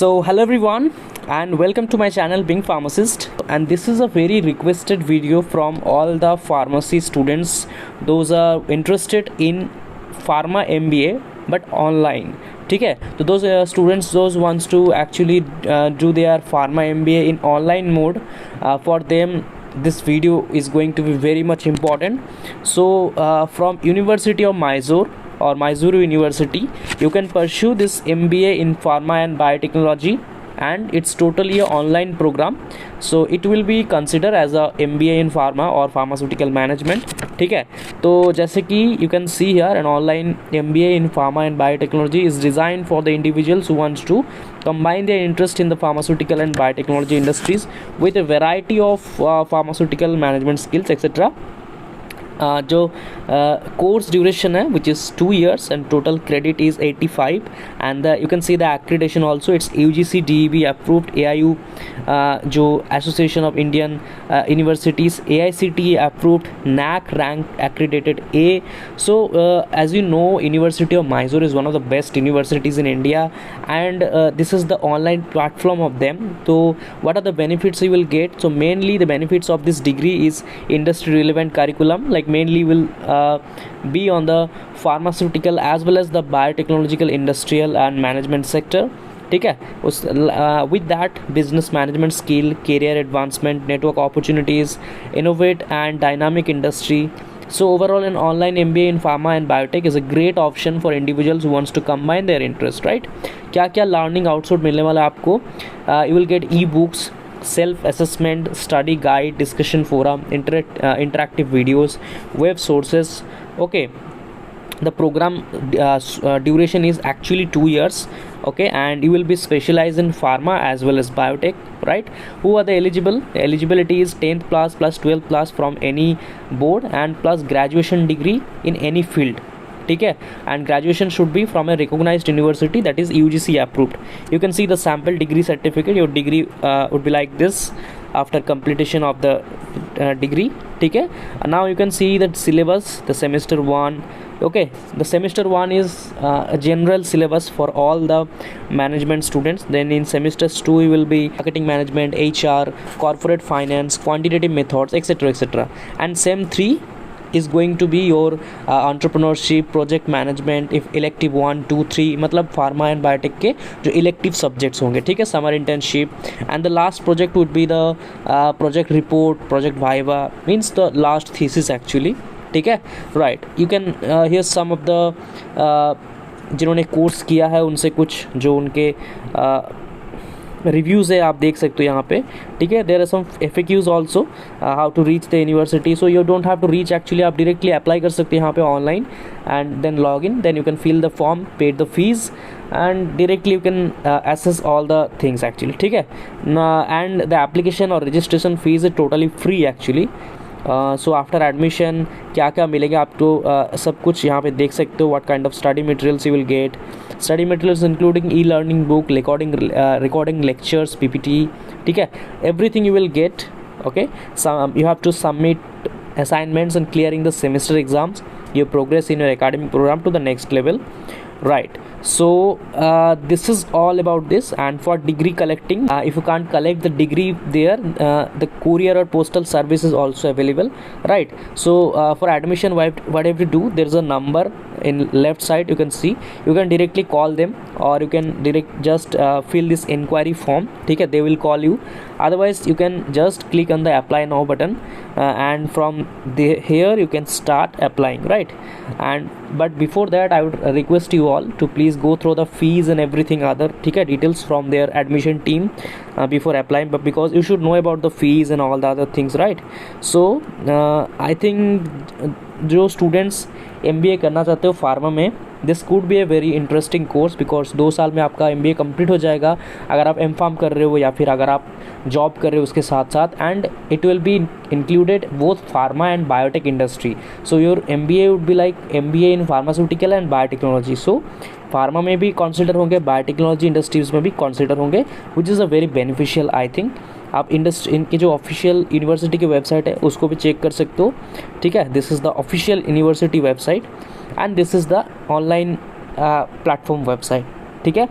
So hello everyone and welcome to my channel Being Pharmacist, and this is a very requested video from all the pharmacy students those are interested in pharma MBA but online. ठीक है, तो those students those wants to actually do their pharma MBA in online mode, for them this video is going to be very much important. So from University of Mysore or Mysuru University, you can pursue this MBA in Pharma and Biotechnology, and it's totally a online program. So it will be considered as a MBA in Pharma or Pharmaceutical Management. ठीक है, तो जैसे कि you can see here, an online MBA in Pharma and Biotechnology is designed for the individuals who wants to combine their interest in the pharmaceutical and biotechnology industries with a variety of pharmaceutical management skills etc. जो course duration है which is 2 years and total credit is 85, and you can see the accreditation also, it's UGC DEB approved, AIU जो Association of Indian Universities AICTE approved, NAC ranked accredited A. So as you know, University of Mysore is one of the best universities in India, and this is the online platform of them. So what are the benefits you will get? So mainly the benefits of this degree is industry relevant curriculum, like mainly will be on the pharmaceutical as well as the biotechnological, industrial and management sector. ठीक है, उस with that business management skill, career advancement, network opportunities, innovate and dynamic industry. So overall an online MBA in pharma and biotech is a great option for individuals who wants to combine their interest, right? क्या क्या learning outsource मिलने वाला है आपको? You will get e-books, self-assessment, study guide, discussion forum, interactive videos, web sources. Okay, the program duration is actually 2 years. Okay, and you will be specialized in pharma as well as biotech, right? Who are the eligible? The eligibility is 10th plus 12th plus from any board and plus graduation degree in any field. ठीक है, and graduation should be from a recognized university that is UGC approved. You can see the sample degree certificate. Your degree would be like this after completion of the degree. ठीक है, now you can see the syllabus, the semester 1. Okay, the semester 1 is a general syllabus for all the management students. Then in semesters 2 you will be marketing management, HR, corporate finance, quantitative methods etc etc. And sem 3 is going to be your entrepreneurship, project management, if elective 1 2 3, मतलब pharma and biotech के जो elective subjects होंगे. ठीक है, summer internship, and the last project would be the project report, project viva, means the last thesis actually. ठीक है, right? You can hear some of the जिन्होंने course किया है उनसे कुछ जो उनके रिव्यूज़ है आप देख सकते हो यहाँ पे. ठीक है, there are some FAQs also, how to reach the university. So you don't have to reach, actually आप डायरेक्टली अप्लाई कर सकते हैं यहाँ पे online, and then log in, then you can fill the form, paid the fees, and directly you can access all the things actually. ठीक है, and the application or registration fees is totally free actually. So after admission क्या क्या मिलेगा आपको, सब कुछ यहाँ पे देख सकते हो. What kind of study materials you will get. Study materials including e learning book, recording lectures, PPT. ठीक है, everything you will get. Okay, you have to submit assignments and clearing the semester exams. You progress in your academic program to the next level, right? So this is all about this. And for degree collecting, if you can't collect the degree there, the courier or postal service is also available, right? So for admission, whatever you do, there's a number in left side, you can see. You can directly call them, or you can just fill this inquiry form. ठीक है, they will call you. Otherwise you can just click on the apply now button, and from here you can start applying, right? But before that I would request you all to please go through the fees and everything other, ठीक है, details from their admission team before applying, but because you should know about the fees and all the other things, right? So I think जो students MBA करना चाहते हो pharma में, this could be a very interesting course, because 2 साल में आपका MBA complete हो जाएगा अगर आप M.Pharm कर रहे हो या फिर अगर आप जॉब कर रहे हो उसके साथ साथ, and it will be included both pharma and biotech industry. So your MBA would be like MBA in pharmaceutical and biotechnology. So pharma में भी कंसिडर होंगे, बायोटेक्नोलॉजी इंडस्ट्रीज़ में भी कंसिडर होंगे, which is a very beneficial I think. आप इनकी जो official university की वेबसाइट है उसको भी चेक कर सकते हो. ठीक है, this is the official university website, and this is the online platform website. ठीक है,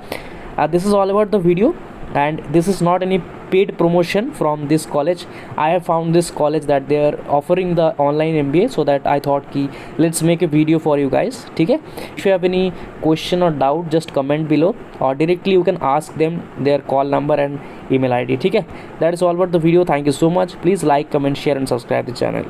This is all about the video, and this is not any paid promotion from this college. I have found this college that they are offering the online MBA, so that I thought ki let's make a video for you guys. ठीक है, if you have any question or doubt, just comment below, or directly you can ask them their call number and email ID. ठीक है, that is all about the video. Thank you so much. Please like, comment, share and subscribe the channel.